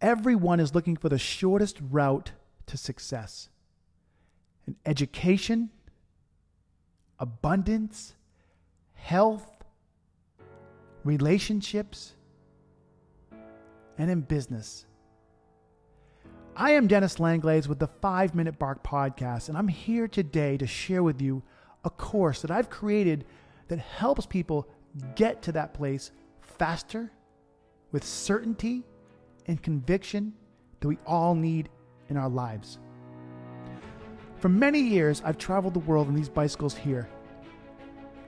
Everyone is looking for the shortest route to success. In education, abundance, health, relationships, and in business. I am Dennis Langlais with the 5 Minute Bark Podcast, and I'm here today to share with you a course that I've created that helps people get to that place faster, with certainty and conviction that we all need in our lives. For many years, I've traveled the world on these bicycles here,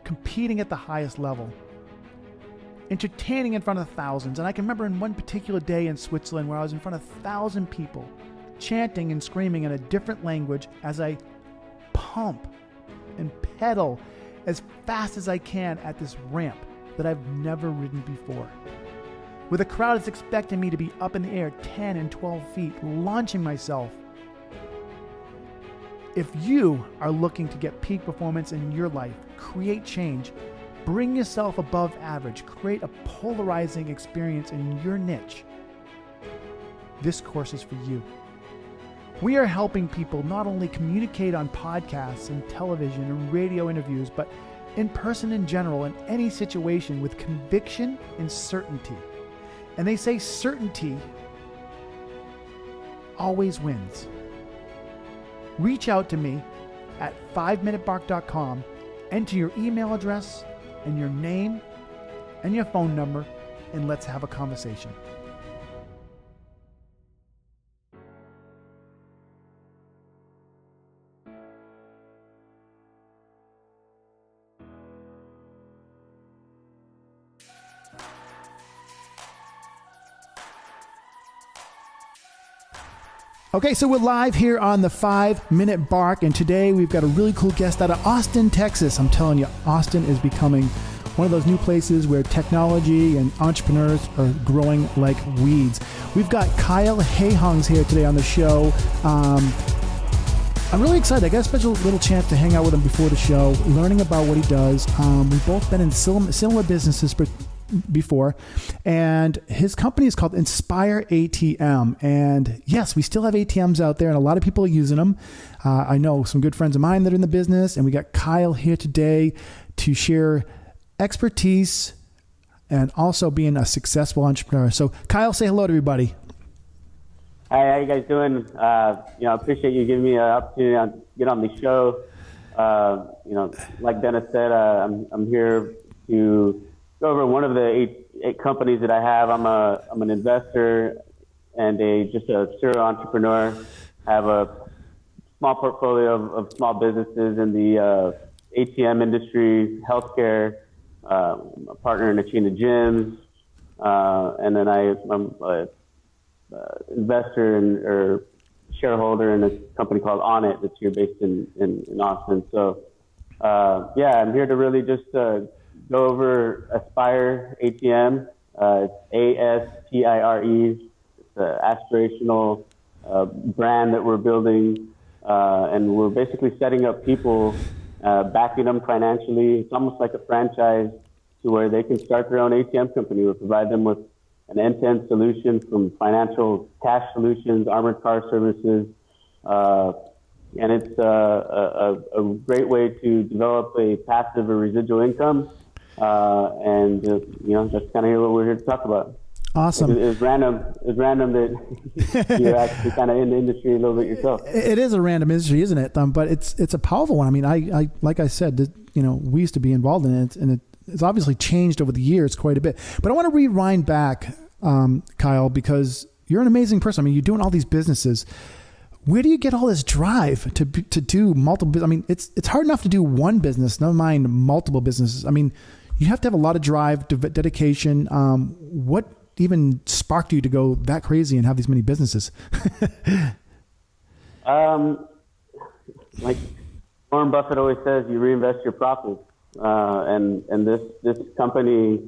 competing at the highest level, entertaining in front of thousands. And I can remember in one particular day in Switzerland where I was in front of 1,000 people, chanting and screaming in a different language as I pump and pedal as fast as I can at this ramp that I've never ridden before. With a crowd that's expecting me to be up in the air 10 and 12 feet, launching myself. If you are looking to get peak performance in your life, create change, bring yourself above average, create a polarizing experience in your niche, this course is for you. We are helping people not only communicate on podcasts and television and radio interviews, but in person in general, in any situation with conviction and certainty. And they say certainty always wins. Reach out to me at 5minutebark.com, enter your email address and your name and your phone number, and let's have a conversation. Okay, so we're live here on the 5 Minute Bark, and today we've got a really cool guest out of Austin, Texas. I'm telling you, Austin is becoming one of those new places where technology and entrepreneurs are growing like weeds. We've got Kyle Hayungs here today on the show. I'm really excited. I got a special little chance to hang out with him before the show, learning about what he does. We've both been in similar businesses before, and his company is called Inspire ATM. And yes, we still have ATMs out there, and a lot of people are using them. I know some good friends of mine that are in the business, and we got Kyle here today to share expertise and also being a successful entrepreneur. So Kyle, say hello to everybody. Hi, how you guys doing? I appreciate you giving me an opportunity to get on the show. Like Dennis said, I'm here to go over one of the eight companies that I have. I'm an investor and just a serial entrepreneur. I have a small portfolio of small businesses in the ATM industry, healthcare. I'm a partner in a chain of gyms, and then I'm an investor or shareholder in a company called On It that's here based in Austin. So I'm here to really just go over Aspire ATM. It's ASPIRE. It's an aspirational brand that we're building, and we're basically setting up people, backing them financially. It's almost like a franchise to where they can start their own ATM company. We provide them with an end-to-end solution from financial cash solutions, armored car services, and it's a great way to develop a passive or residual income. That's kind of what we're here to talk about. Awesome. It was random that you're actually kind of in the industry a little bit yourself. It is a random industry, isn't it? But it's a powerful one. I mean, I like I said, we used to be involved in it, and it's obviously changed over the years quite a bit. But I want to rewind back, Kyle, because you're an amazing person. I mean, you're doing all these businesses. Where do you get all this drive to do multiple? I mean, it's hard enough to do one business, never mind multiple businesses. I mean, you have to have a lot of drive, dedication. What even sparked you to go that crazy and have these many businesses? Like Warren Buffett always says, you reinvest your profits. And this company,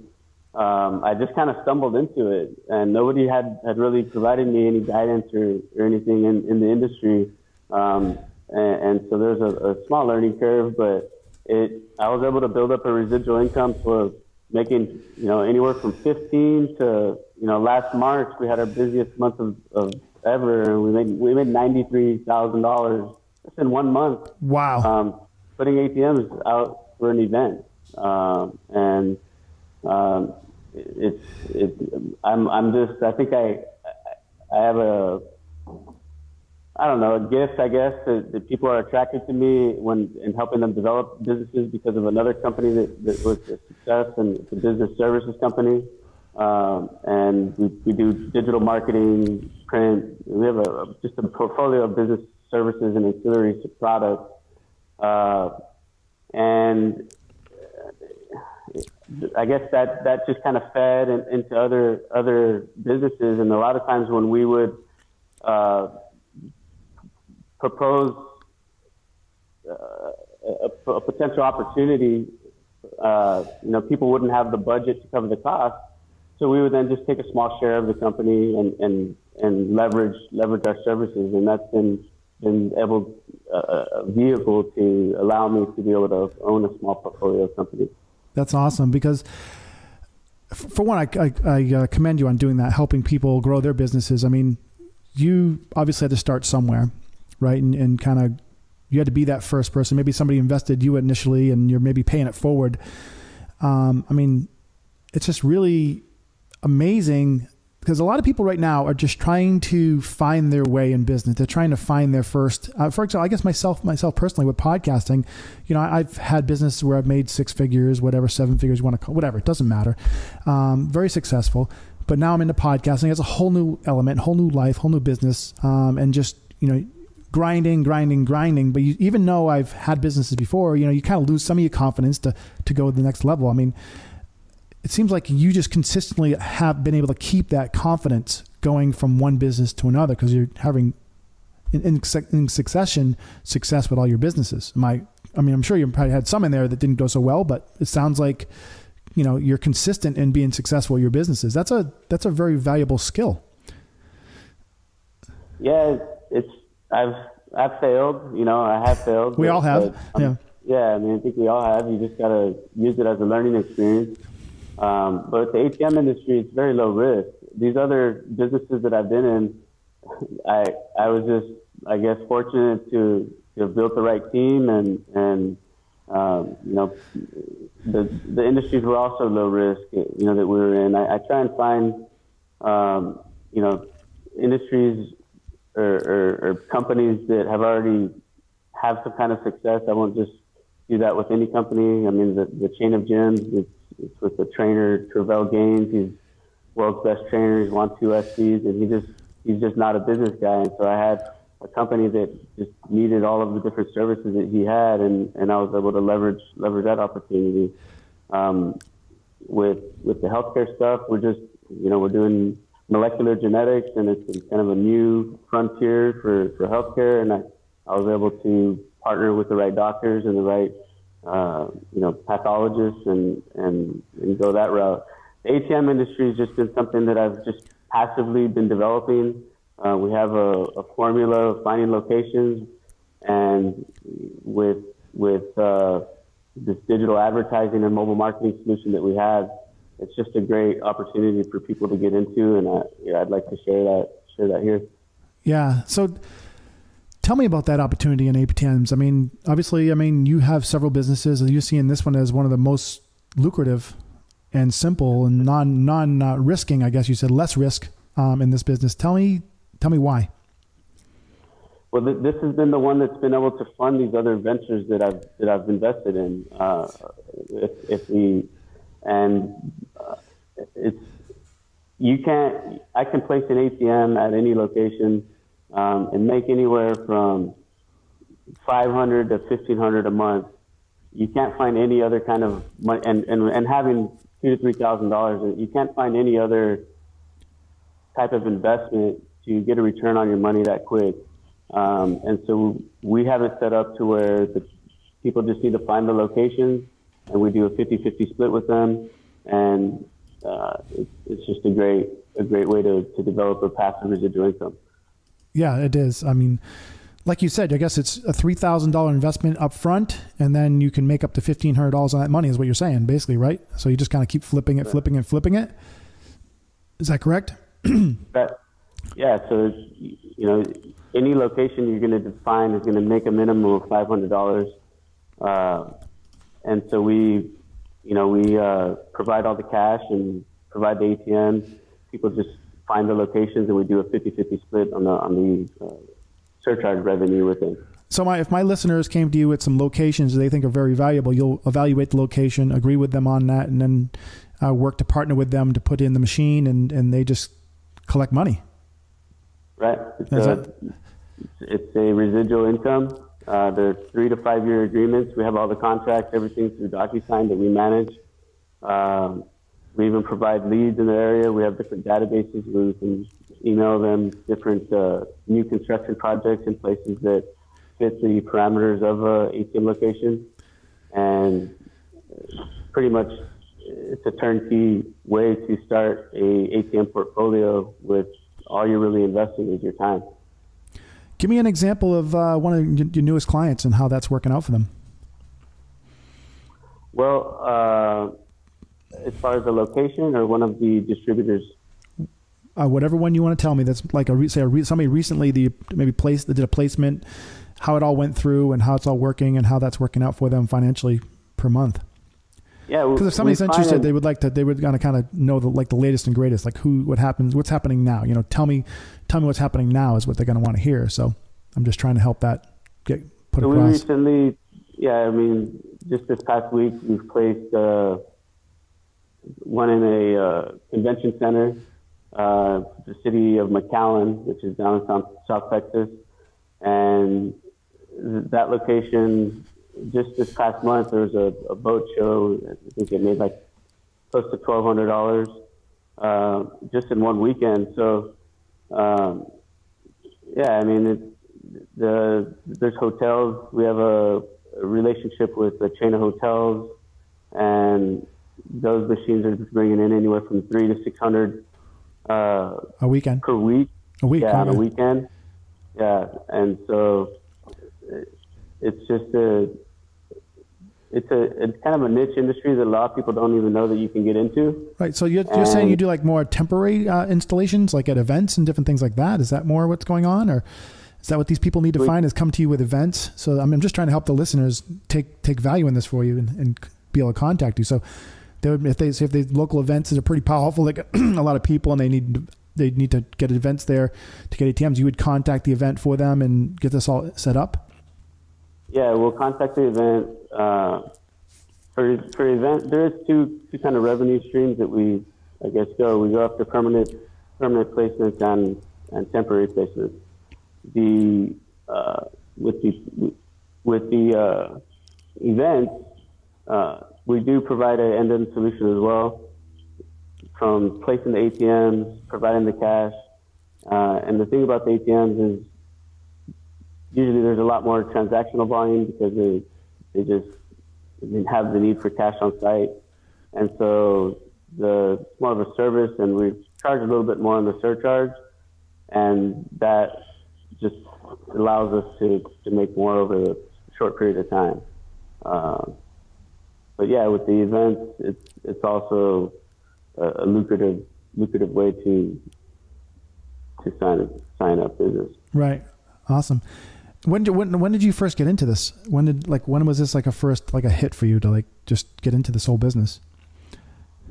I just kind of stumbled into it, and nobody had really provided me any guidance or anything in the industry. And so there's a small learning curve, but I was able to build up a residual income for making, anywhere from 15 to, last March we had our busiest month of ever, and we made $93,000 just in 1 month. Wow. Putting ATMs out for an event, and I think I have a gift, I guess, that people are attracted to me in helping them develop businesses because of another company that was a success, and it's a business services company. And we do digital marketing, print. We have just a portfolio of business services and ancillary products. And I guess that just kind of fed into other businesses. And a lot of times when we would propose a potential opportunity, people wouldn't have the budget to cover the cost. So we would then just take a small share of the company and leverage our services. And that's been a vehicle to allow me to be able to own a small portfolio company. That's awesome, because for one, I commend you on doing that, helping people grow their businesses. I mean, you obviously had to start somewhere, right? And kind of, you had to be that first person. Maybe somebody invested you initially and you're maybe paying it forward. I mean, it's just really amazing, because a lot of people right now are just trying to find their way in business. They're trying to find their first, for example, I guess myself personally with podcasting, I've had businesses where I've made 6 figures, whatever, 7 figures you want to call, whatever, it doesn't matter. Very successful, but now I'm into podcasting. It's a whole new element, whole new life, whole new business. And just, grinding. But even though I've had businesses before, you kind of lose some of your confidence to go to the next level. I mean, it seems like you just consistently have been able to keep that confidence going from one business to another, because you're having in succession success with all your businesses. I'm sure you probably had some in there that didn't go so well, but it sounds like, you're consistent in being successful with your businesses. That's a very valuable skill. Yeah, I've failed. I have failed. We all have. Yeah. Yeah. I think we all have. You just got to use it as a learning experience. But the ATM industry, it's very low risk. These other businesses that I've been in, I was just, I guess, fortunate to have built the right team, and the industries were also low risk, that we were in. I try and find, industries or companies that have some kind of success. I won't just do that with any company. I mean, the chain of gyms, it's with the trainer Tervel Gaines. He's world's best trainer. He's won 2 SCs, and he's just not a business guy. And so I had a company that just needed all of the different services that he had, and I was able to leverage that opportunity. With the healthcare stuff, we're just we're doing molecular genetics, and it's kind of a new frontier for healthcare, and I was able to partner with the right doctors and the right pathologists and go that route. The ATM industry has just been something that I've just passively been developing. We have a formula of finding locations, and with this digital advertising and mobile marketing solution that we have, it's just a great opportunity for people to get into, and I'd like to share that here. Yeah. So tell me about that opportunity in ATMs. Obviously, you have several businesses, and you're seeing this one as one of the most lucrative and simple and non risking, I guess you said, less risk in this business. Tell me why. Well, this has been the one that's been able to fund these other ventures that I've invested in. I can place an ATM at any location and make anywhere from $500 to $1,500 a month. You can't find any other kind of money, and having $2,000 to $3,000, you can't find any other type of investment to get a return on your money that quick. And so we have it set up to where the people just need to find the locations, and we do a 50-50 split with them. And it's just a great way to develop a passive residual income. Yeah, it is. Like you said, I guess it's a $3,000 investment up front, and then you can make up to $1,500 on that money is what you're saying, basically, right? So you just kind of keep flipping it. Is that correct? Yeah. So, any location you're going to define is going to make a minimum of $500. And so we provide all the cash and provide the ATM. People just find the locations, and we do a 50-50 split on the surcharge revenue with it. So if my listeners came to you with some locations they think are very valuable, you'll evaluate the location, agree with them on that, and then work to partner with them to put in the machine, and they just collect money. Right. It's a residual income. They're 3 to 5 year agreements. We have all the contracts, everything through DocuSign that we manage. We even provide leads in the area. We have different databases where we can email them different new construction projects in places that fit the parameters of a ATM location. And pretty much it's a turnkey way to start a ATM portfolio with all you're really investing is your time. Give me an example of one of your newest clients and how that's working out for them. Well, as far as the location or one of the distributors? Whatever one you want to tell me. That's like somebody recently did a placement, how it all went through and how it's all working and how that's working out for them financially per month. Yeah, because if somebody's interested, they would kind of know the latest and greatest, like what's happening now. Tell me what's happening now is what they're going to want to hear. So I'm just trying to help that get put across. We recently, just this past week, we've placed one in a convention center, the city of McAllen, which is down in South Texas, and that location. Just this past month, there was a boat show. I think it made like close to $1,200 just in one weekend. So, there's hotels. We have a relationship with a chain of hotels, and those machines are bringing in anywhere from $300 to $600 a weekend per week. A week, on a weekend. Yeah, and so it's just it's kind of a niche industry that a lot of people don't even know that you can get into. Right. So you're saying you do like more temporary installations, like at events and different things like that. Is that more what's going on, or is that what these people need to find? Is come to you with events? So I'm just trying to help the listeners take value in this for you and be able to contact you. So if the local events are pretty powerful, like a lot of people, and they need to get events there to get ATMs, you would contact the event for them and get this all set up. Yeah, we'll contact the event. For event, there is two kind of revenue streams that we go. We go after permanent placements and temporary placements. With the events, we do provide an end-to-end solution as well, from placing the ATMs, providing the cash, and the thing about the ATMs is usually there's a lot more transactional volume because they just have the need for cash on site. And so it's more of a service, and we charge a little bit more on the surcharge, and that just allows us to make more over a short period of time. But yeah, with the events, it's also a lucrative way to sign up business. Right. Awesome. When did you first get into this? When was this like a hit for you to like just get into this whole business?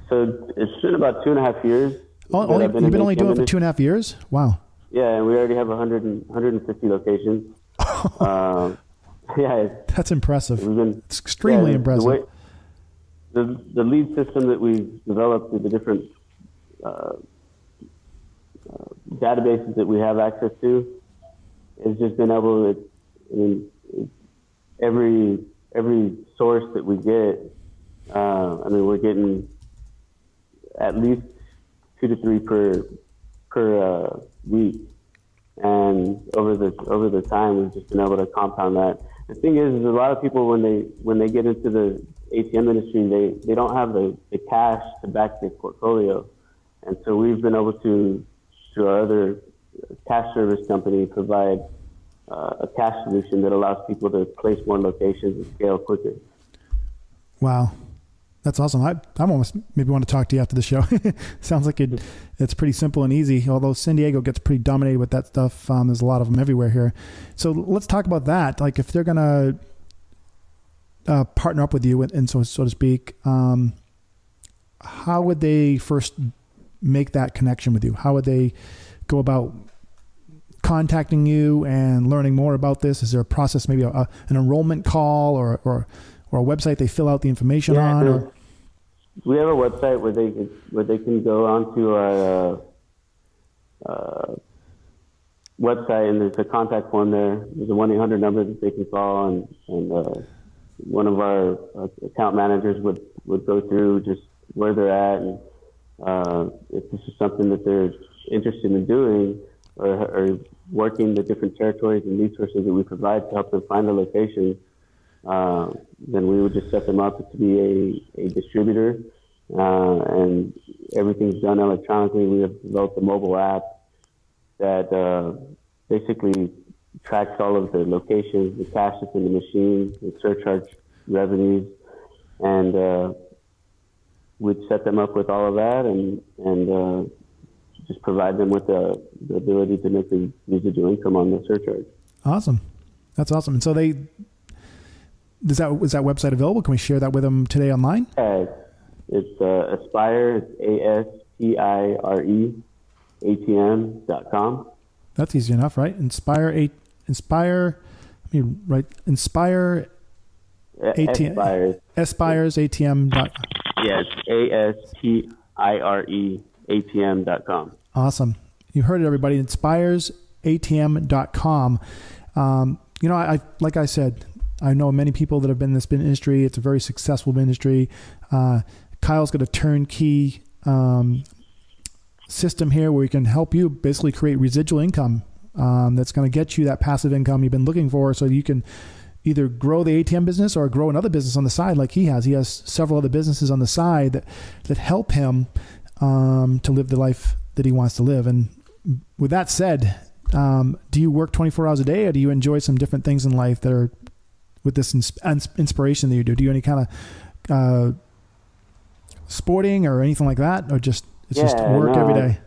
So it's been about 2.5 years. You've been only doing it for 2.5 years? Wow. Yeah, and we already have 150 locations. That's impressive. It's extremely impressive. The lead system that we've developed with the different databases that we have access to has just been able to, every source that we get, we're getting at least 2 to 3 per week. And over the time, we've just been able to compound that. The thing is a lot of people, when they get into the ATM industry, they don't have the cash to back their portfolio. And so we've been able to, through our other cash service company, provide a cash solution that allows people to place more locations and scale quicker. Wow. That's awesome. I'm almost maybe want to talk to you after the show. Sounds like it's pretty simple and easy, although San Diego gets pretty dominated with that stuff. There's a lot of them everywhere here. So let's talk about that. Like if they're going to partner up with you and so to speak, how would they first make that connection with you? How would they go about contacting you and learning more about this? Is there a process, maybe an enrollment call or a website they fill out the information on? Or? We have a website where they can go onto our website, and there's a contact form there. There's a 1-800 number that they can call, and one of our account managers would go through just where they're at, and if this is something that they're interested in doing, or working the different territories and resources that we provide to help them find a location. Then we would just set them up to be a distributor, and everything's done electronically. We have developed a mobile app that basically tracks all of the locations, the cash that's in the machine, the surcharge revenues, and we'd set them up with all of that and just provide them with the ability to make the residual income on the surcharge. Awesome. That's awesome. And so is that website available? Can we share that with them today online? Yeah, it's Aspire, it's ASPIRE, ATM.com. That's easy enough, right? Inspire, let me write, Inspire, ATM, Aspires, ATM. Yes, ASPIRE, ATM.com. Awesome. You heard it, everybody. InspiresATM.com. Like I said, I know many people that have been in this industry. It's a very successful industry. Kyle's got a turnkey system here where he can help you basically create residual income that's going to get you that passive income you've been looking for, so you can either grow the ATM business or grow another business on the side like he has. He has several other businesses on the side that help him to live the life that he wants to live. And with that said, do you work 24 hours a day, or do you enjoy some different things in life that are with this inspiration that you do? Do you any kind of sporting or anything like that, or just work every day?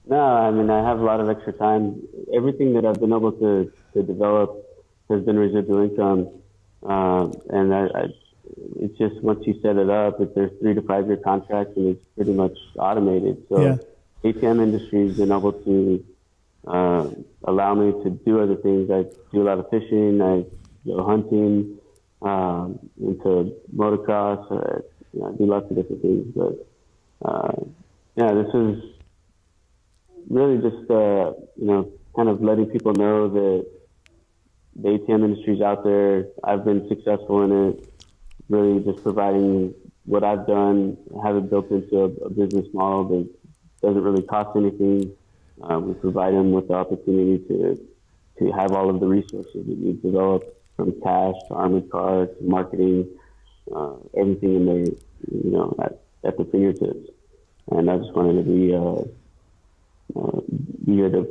No, I mean, I have a lot of extra time. Everything that I've been able to develop has been residual income, and it's just once you set it up, there's 3 to 5 year contracts, and it's pretty much automated. So ATM industry has been able to allow me to do other things. I do a lot of fishing, I go hunting, into motocross, I do lots of different things. But this is really just kind of letting people know that the ATM industry is out there. I've been successful in it. Really just providing what I've done, have it built into a business model that doesn't really cost anything. We provide them with the opportunity to have all of the resources that we've developed, from cash to armored car to marketing, everything in there, at the fingertips. And I just wanted to be here to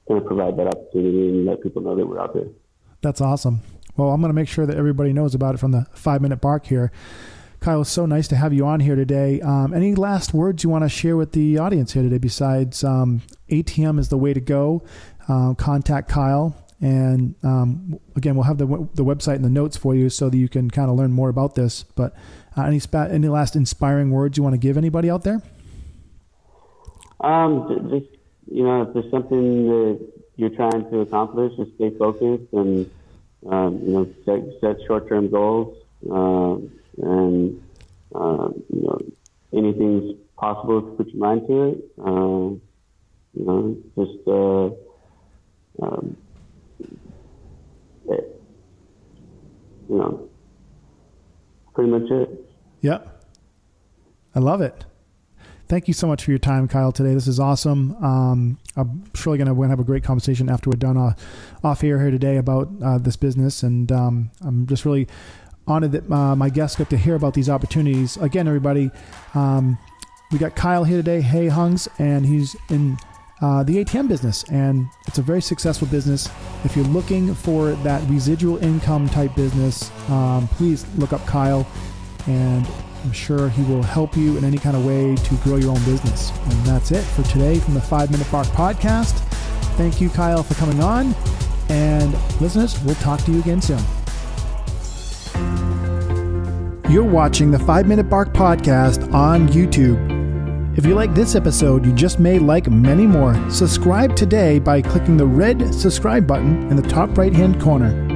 kind of provide that opportunity and let people know that we're out there. That's awesome. Well, I'm going to make sure that everybody knows about it from the 5-minute bark here. Kyle, it's so nice to have you on here today. Any last words you want to share with the audience here today besides ATM is the way to go? Contact Kyle. And again, we'll have the website and the notes for you so that you can kind of learn more about this. But any last inspiring words you want to give anybody out there? Just, if there's something that you're trying to accomplish, just stay focused and, set short-term goals. And anything's possible if you put your mind to it. Pretty much it. Yeah. I love it. Thank you so much for your time, Kyle, today. This is awesome. I'm surely going to have a great conversation after we're done off air here today about this business. And I'm just really honored that my guests got to hear about these opportunities. Again, everybody, we got Kyle here today, Hayungs, and he's in the ATM business, and it's a very successful business. If you're looking for that residual income type business, please look up Kyle. and I'm sure he will help you in any kind of way to grow your own business. And that's it for today from the 5 Minute Bark Podcast. Thank you, Kyle, for coming on. And listeners, we'll talk to you again soon. You're watching the 5 Minute Bark Podcast on YouTube. If you like this episode, you just may like many more. Subscribe today by clicking the red subscribe button in the top right-hand corner.